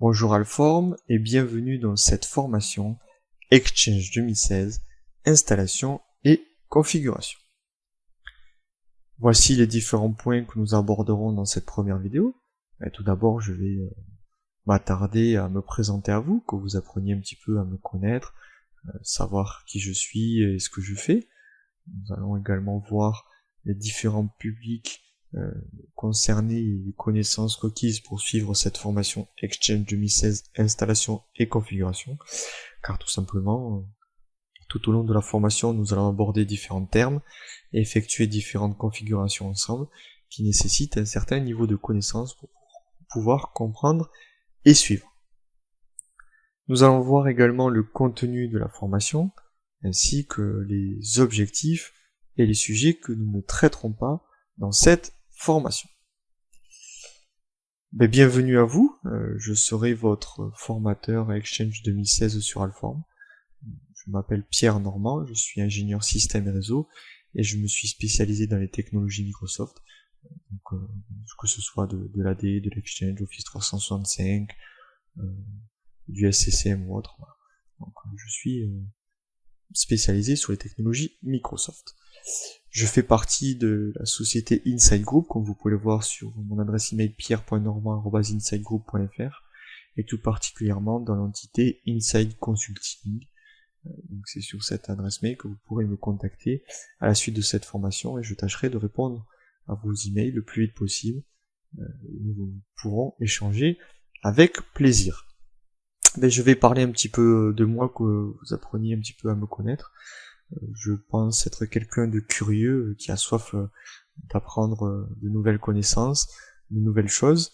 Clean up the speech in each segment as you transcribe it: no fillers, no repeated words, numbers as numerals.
Bonjour Alform et bienvenue dans cette formation Exchange 2016, installation et configuration. Voici les différents points que nous aborderons dans cette première vidéo. Tout d'abord, je vais m'attarder à me présenter à vous, que vous appreniez un petit peu à me connaître, savoir qui je suis et ce que je fais. Nous allons également voir les différents publics concernés et les connaissances requises pour suivre cette formation Exchange 2016 installation et configuration, car tout simplement, tout au long de la formation, nous allons aborder différents termes et effectuer différentes configurations ensemble qui nécessitent un certain niveau de connaissance pour pouvoir comprendre et suivre. Nous allons voir également le contenu de la formation, ainsi que les objectifs et les sujets que nous ne traiterons pas dans cette formation. Bienvenue à vous, je serai votre formateur à Exchange 2016 sur Alform. Je m'appelle Pierre Normand, je suis ingénieur système et réseau et je me suis spécialisé dans les technologies Microsoft, donc, que ce soit de l'AD, de l'Exchange, Office 365, du SCCM ou autre. Voilà. Donc, je suis spécialisé sur les technologies Microsoft. Je fais partie de la société Inside Group, comme vous pouvez le voir sur mon adresse email pierre.normand@insidegroup.fr et tout particulièrement dans l'entité Inside Consulting. Donc c'est sur cette adresse mail que vous pourrez me contacter à la suite de cette formation et je tâcherai de répondre à vos emails le plus vite possible. Nous pourrons échanger avec plaisir. Je vais parler un petit peu de moi, que vous appreniez un petit peu à me connaître. Je pense être quelqu'un de curieux, qui a soif d'apprendre de nouvelles connaissances, de nouvelles choses,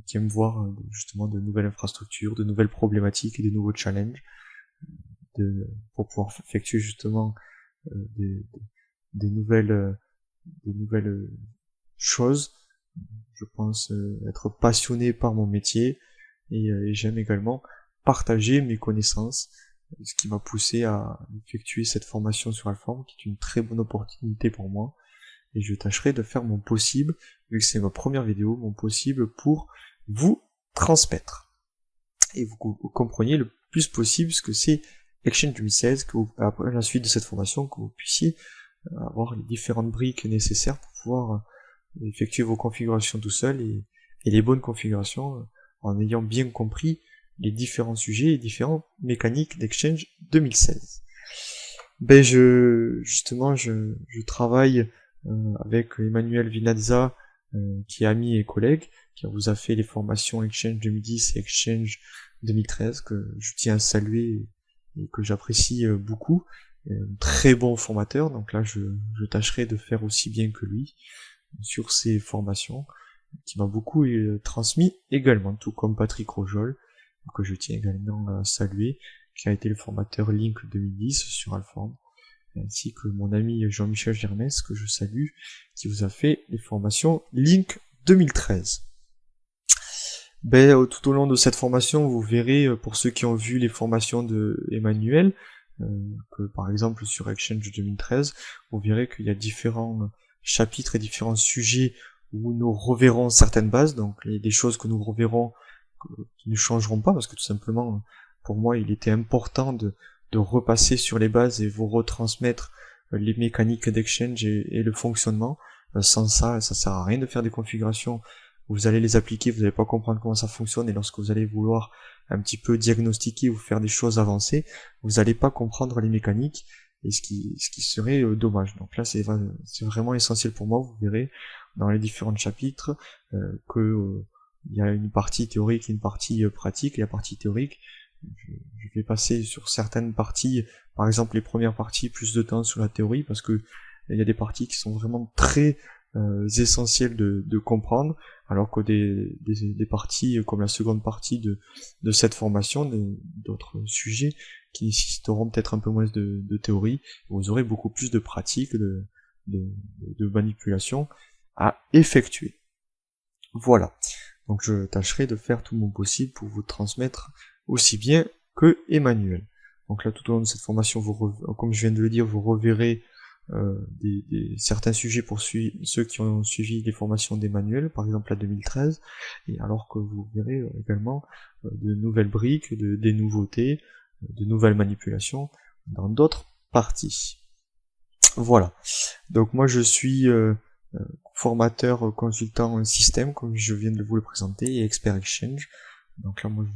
qui aime voir justement de nouvelles infrastructures, de nouvelles problématiques et de nouveaux challenges, pour pouvoir effectuer justement des nouvelles choses. Je pense être passionné par mon métier et j'aime également partager mes connaissances, ce qui m'a poussé à effectuer cette formation sur Alform, qui est une très bonne opportunité pour moi, et je tâcherai de faire mon possible, vu que c'est ma première vidéo, mon possible pour vous transmettre. Et vous compreniez le plus possible ce que c'est Exchange 2016, que après la suite de cette formation, que vous puissiez avoir les différentes briques nécessaires pour pouvoir effectuer vos configurations tout seul, et les bonnes configurations en ayant bien compris les différents sujets et différentes mécaniques d'Exchange 2016. Je travaille avec Emmanuel Vinazza, qui est ami et collègue, qui vous a fait les formations Exchange 2010 et Exchange 2013, que je tiens à saluer et que j'apprécie beaucoup. Un très bon formateur, donc là je tâcherai de faire aussi bien que lui sur ces formations, qui m'a beaucoup transmis également, tout comme Patrick Rojol, que je tiens également à saluer, qui a été le formateur Link 2010 sur Alform, ainsi que mon ami Jean-Michel Germès, que je salue, qui vous a fait les formations Link 2013. Tout au long de cette formation, vous verrez, pour ceux qui ont vu les formations de Emmanuel, que par exemple sur Exchange 2013, vous verrez qu'il y a différents chapitres et différents sujets où nous reverrons certaines bases, donc des choses que nous reverrons qui ne changeront pas, parce que tout simplement, pour moi, il était important de repasser sur les bases et vous retransmettre les mécaniques d'Exchange et le fonctionnement. Sans ça sert à rien de faire des configurations. Vous allez les appliquer, vous n'allez pas comprendre comment ça fonctionne, et lorsque vous allez vouloir un petit peu diagnostiquer ou faire des choses avancées, vous n'allez pas comprendre les mécaniques, et ce qui serait dommage. Donc là, c'est vraiment essentiel pour moi. Vous verrez dans les différents chapitres que il y a une partie théorique et une partie pratique. Et la partie théorique, je vais passer sur certaines parties, par exemple les premières parties, plus de temps sur la théorie, parce que il y a des parties qui sont vraiment très essentielles de comprendre, alors que des parties comme la seconde partie de cette formation, d'autres sujets qui nécessiteront peut-être un peu moins de théorie, vous aurez beaucoup plus de pratique, de manipulation à effectuer. Voilà. Donc je tâcherai de faire tout mon possible pour vous transmettre aussi bien que Emmanuel. Donc là, tout au long de cette formation, comme je viens de le dire, vous reverrez certains sujets pour ceux qui ont suivi les formations d'Emmanuel, par exemple la 2013, et alors que vous verrez également de nouvelles briques, des nouveautés, de nouvelles manipulations dans d'autres parties. Voilà. Donc moi je suis formateur consultant système, comme je viens de vous le présenter, et expert Exchange. Donc là moi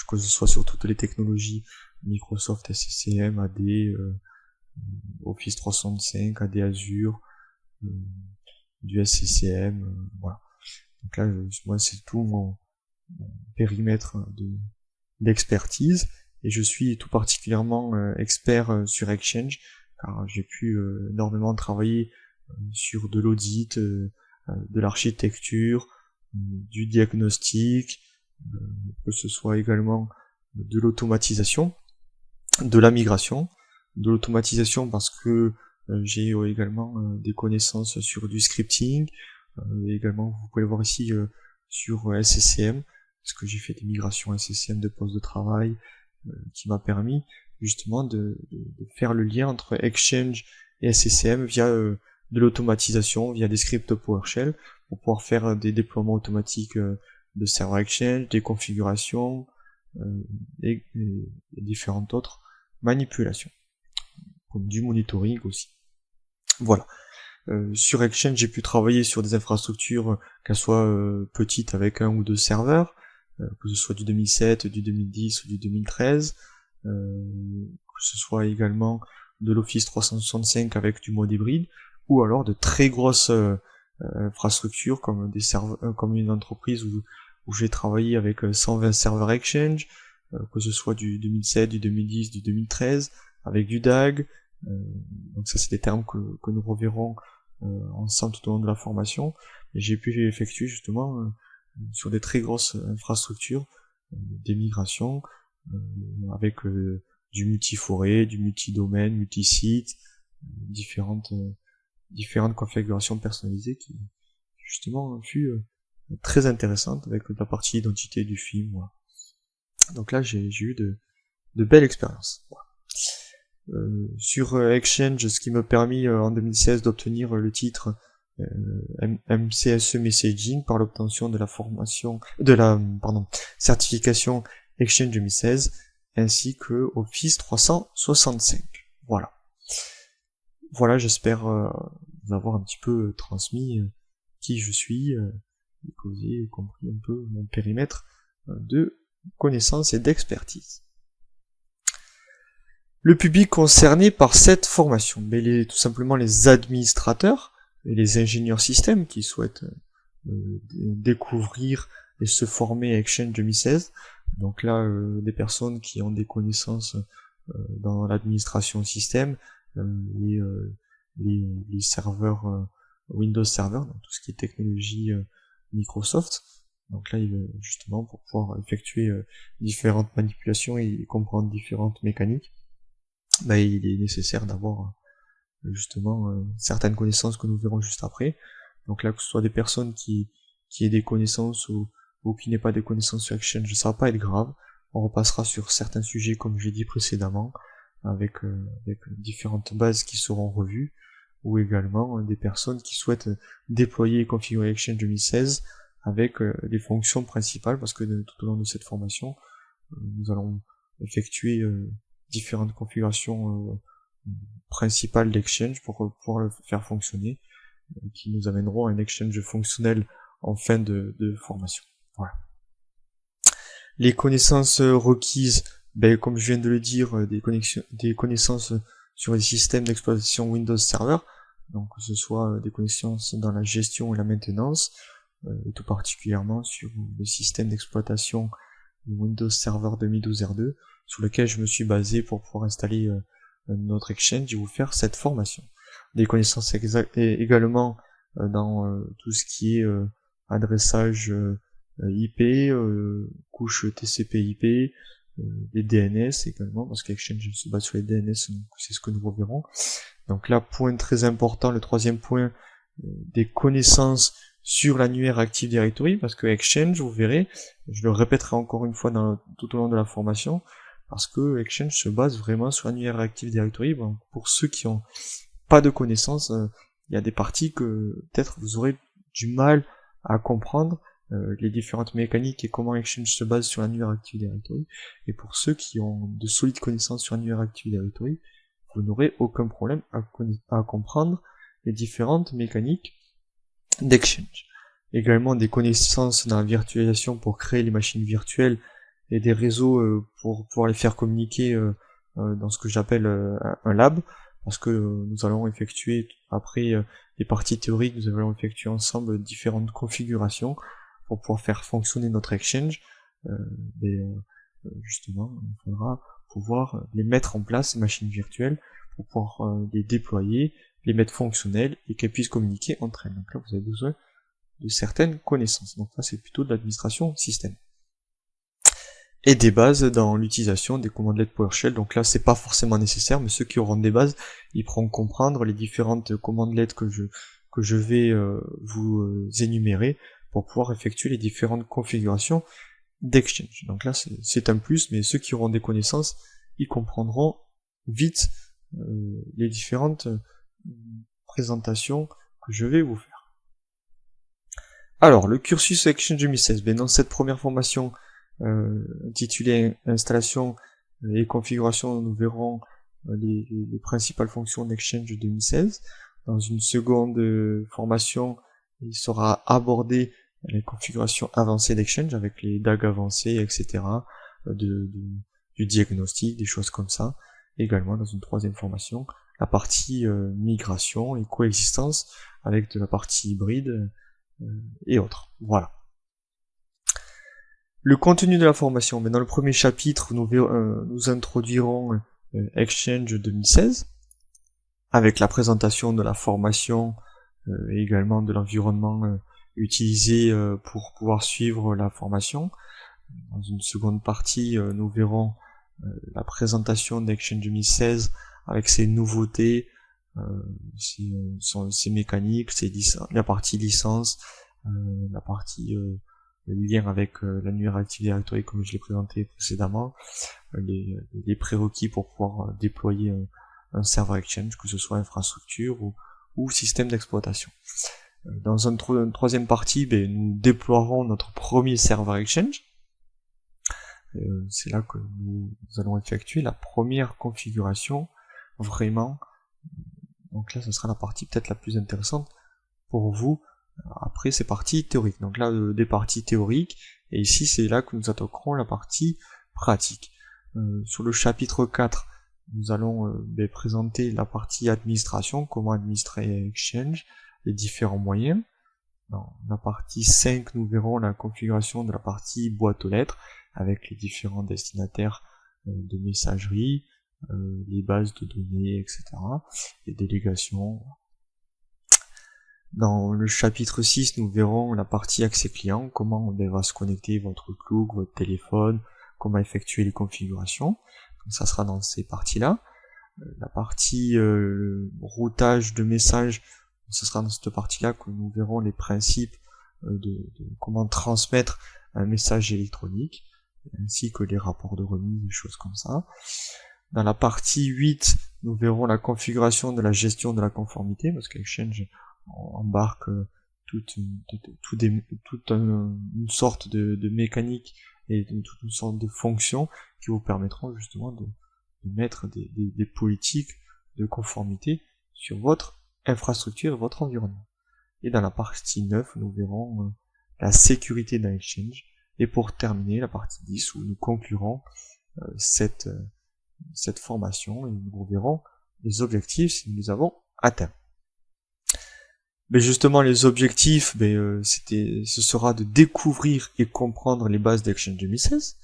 que ce soit sur toutes les technologies Microsoft, SCCM, AD, Office 365, AD Azure, du SCCM, voilà. Donc là moi c'est tout mon périmètre d'expertise, et je suis tout particulièrement expert sur Exchange, car j'ai pu énormément travailler sur de l'audit, de l'architecture, du diagnostic, que ce soit également de l'automatisation, de la migration, de l'automatisation parce que j'ai également des connaissances sur du scripting, également vous pouvez le voir ici sur SCCM, parce que j'ai fait des migrations SCCM de postes de travail, qui m'a permis justement de faire le lien entre Exchange et SCCM via de l'automatisation, via des scripts PowerShell, pour pouvoir faire des déploiements automatiques de serveurs Exchange, des configurations, et différentes autres manipulations, comme du monitoring aussi. Voilà. Sur Exchange, j'ai pu travailler sur des infrastructures, qu'elles soient petites avec 1 ou 2 serveurs, que ce soit du 2007, du 2010 ou du 2013, que ce soit également de l'Office 365 avec du mode hybride, ou alors de très grosses infrastructures comme des serveurs, comme une entreprise où j'ai travaillé avec 120 serveurs Exchange, que ce soit du 2007, du 2010, du 2013, avec du DAG. Donc ça c'est des termes que nous reverrons ensemble tout au long de la formation. Et j'ai pu effectuer justement sur des très grosses infrastructures des migrations avec du multi-forêt, du multi-domaine, multi-site, différentes configurations personnalisées qui justement fut très intéressante avec la partie identité du film. Voilà. Donc là j'ai eu de belles expériences. Voilà. Sur Exchange, ce qui m'a permis en 2016 d'obtenir le titre MCSE Messaging par l'obtention de la certification Exchange 2016 ainsi que Office 365. Voilà. Voilà, j'espère vous avoir un petit peu transmis qui je suis et que vous ayez compris un peu mon périmètre de connaissances et d'expertise. Le public concerné par cette formation, tout simplement les administrateurs et les ingénieurs système qui souhaitent découvrir et se former à Exchange 2016. Donc là, des personnes qui ont des connaissances dans l'administration système, les serveurs Windows Server, donc tout ce qui est technologie Microsoft. Donc là, justement, pour pouvoir effectuer différentes manipulations et comprendre différentes mécaniques, il est nécessaire d'avoir justement certaines connaissances que nous verrons juste après. Donc là, que ce soit des personnes qui aient des connaissances ou qui n'aient pas des connaissances sur Exchange, ça va pas être grave. On repassera sur certains sujets comme j'ai dit précédemment, avec différentes bases qui seront revues, ou également des personnes qui souhaitent déployer et configurer Exchange 2016 avec les fonctions principales, parce que tout au long de cette formation, nous allons effectuer différentes configurations principales d'Exchange pour pouvoir le faire fonctionner, qui nous amèneront à un Exchange fonctionnel en fin de formation. Voilà. Les connaissances requises, comme je viens de le dire, des connaissances sur les systèmes d'exploitation Windows Server, donc que ce soit des connaissances dans la gestion et la maintenance, et tout particulièrement sur les systèmes d'exploitation Windows Server 2012 R2, sur lequel je me suis basé pour pouvoir installer notre Exchange et vous faire cette formation. Des connaissances également dans tout ce qui est adressage IP, couche TCP/IP, les DNS également, parce qu'Exchange se base sur les DNS, donc c'est ce que nous reverrons. Donc là, point très important, le troisième point, des connaissances sur l'annuaire Active Directory, parce que Exchange, vous verrez, je le répéterai encore une fois tout au long de la formation, parce que Exchange se base vraiment sur l'annuaire Active Directory. Bon, pour ceux qui ont pas de connaissances, il y a des parties que peut-être vous aurez du mal à comprendre, les différentes mécaniques et comment Exchange se base sur l'Annular Active Directory. Et pour ceux qui ont de solides connaissances sur l'Annular Active Directory, vous n'aurez aucun problème à comprendre les différentes mécaniques d'Exchange. Également des connaissances dans la virtualisation pour créer les machines virtuelles et des réseaux pour pouvoir les faire communiquer dans ce que j'appelle un lab, parce que nous allons effectuer, après les parties théoriques, nous allons effectuer ensemble différentes configurations pour pouvoir faire fonctionner notre Exchange, justement, il faudra pouvoir les mettre en place, ces machines virtuelles, pour pouvoir les déployer, les mettre fonctionnelles, et qu'elles puissent communiquer entre elles. Donc là, vous avez besoin de certaines connaissances. Donc là, c'est plutôt de l'administration système. Et des bases dans l'utilisation des commandes PowerShell. Donc là, c'est pas forcément nécessaire, mais ceux qui auront des bases, ils pourront comprendre les différentes commandes que je vais vous énumérer pour pouvoir effectuer les différentes configurations d'Exchange. Donc là, c'est un plus, mais ceux qui auront des connaissances, ils comprendront vite les différentes présentations que je vais vous faire. Alors, le cursus Exchange 2016. Dans cette première formation intitulée Installation et configuration, nous verrons les principales fonctions d'Exchange 2016. Dans une seconde formation, il sera abordé les configurations avancées d'Exchange avec les DAG avancés, etc. Du diagnostic, des choses comme ça. Également, dans une troisième formation, la partie migration et coexistence avec de la partie hybride et autres. Voilà. Le contenu de la formation. Dans le premier chapitre, nous introduirons Exchange 2016 avec la présentation de la formation et également de l'environnement utilisé pour pouvoir suivre la formation. Dans une seconde partie, nous verrons la présentation d'Exchange 2016 avec ses nouveautés, ses mécaniques, la partie licence, la partie lien avec l'Annular Active Directory comme je l'ai présenté précédemment, les prérequis pour pouvoir déployer un serveur Exchange, que ce soit infrastructure ou système d'exploitation. Dans une troisième partie, nous déploierons notre premier serveur Exchange. C'est là que nous allons effectuer la première configuration vraiment. Donc là, ce sera la partie peut-être la plus intéressante pour vous. Après, c'est partie théorique. Donc là, des parties théoriques. Et ici, c'est là que nous attaquerons la partie pratique. Sur le chapitre 4, nous allons présenter la partie administration, comment administrer Exchange, les différents moyens. Dans la partie 5, nous verrons la configuration de la partie boîte aux lettres, avec les différents destinataires de messagerie, les bases de données, etc., les délégations. Dans le chapitre 6, nous verrons la partie accès client, comment va se connecter votre Outlook, votre téléphone, comment effectuer les configurations. Donc ça sera dans ces parties-là. La partie routage de messages, ce sera dans cette partie-là que nous verrons les principes de comment transmettre un message électronique, ainsi que les rapports de remise, des choses comme ça. Dans la partie 8, nous verrons la configuration de la gestion de la conformité, parce qu'Exchange embarque toute une sorte de mécanique et toute une sorte de fonctions qui vous permettront justement de mettre des politiques de conformité sur votre infrastructure et votre environnement. Et dans la partie 9, nous verrons la sécurité d'un Exchange. Et pour terminer, la partie 10, où nous conclurons cette formation et nous verrons les objectifs si nous les avons atteints. Mais justement, les objectifs, ce sera de découvrir et comprendre les bases d'Exchange 2016.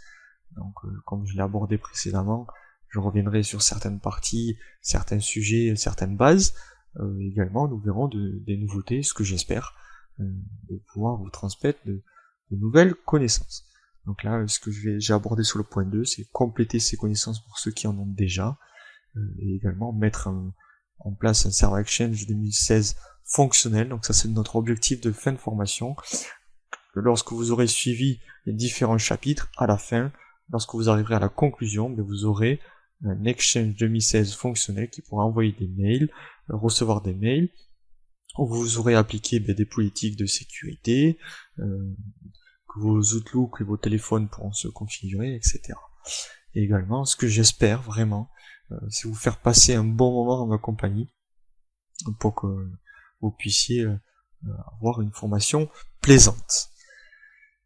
Donc, comme je l'ai abordé précédemment, je reviendrai sur certaines parties, certains sujets, certaines bases. Également, nous verrons des nouveautés, ce que j'espère, de pouvoir vous transmettre de nouvelles connaissances. Donc là, ce que j'ai abordé sur le point 2, c'est compléter ces connaissances pour ceux qui en ont déjà, et également mettre en place un serveur Exchange 2016 fonctionnel. Donc ça, c'est notre objectif de fin de formation. Lorsque vous aurez suivi les différents chapitres, à la fin, lorsque vous arriverez à la conclusion, vous aurez un Exchange 2016 fonctionnel qui pourra envoyer des mails, recevoir des mails, où vous aurez appliqué des politiques de sécurité, que vos Outlook et vos téléphones pourront se configurer, etc. Et également, ce que j'espère vraiment, c'est vous faire passer un bon moment en ma compagnie, pour que vous puissiez avoir une formation plaisante.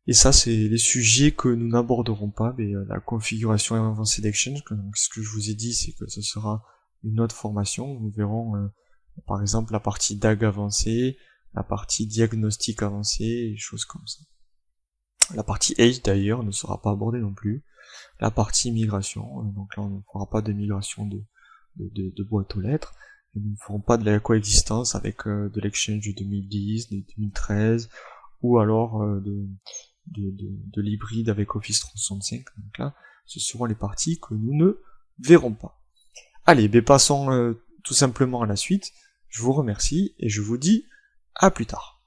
Et ça, c'est les sujets que nous n'aborderons pas, mais la configuration avancée d'Exchange, donc ce que je vous ai dit, c'est que ce sera une autre formation. Nous verrons, par exemple, la partie DAG avancée, la partie diagnostic avancé, et choses comme ça. La partie Edge, d'ailleurs, ne sera pas abordée non plus. La partie migration, donc là, on ne fera pas de migration de boîte aux lettres. Et nous ne ferons pas de la coexistence avec de l'Exchange de 2010, de 2013, ou alors de l'hybride avec Office 365. Donc là, ce seront les parties que nous ne verrons pas. Allez, passons tout simplement à la suite. Je vous remercie et je vous dis à plus tard.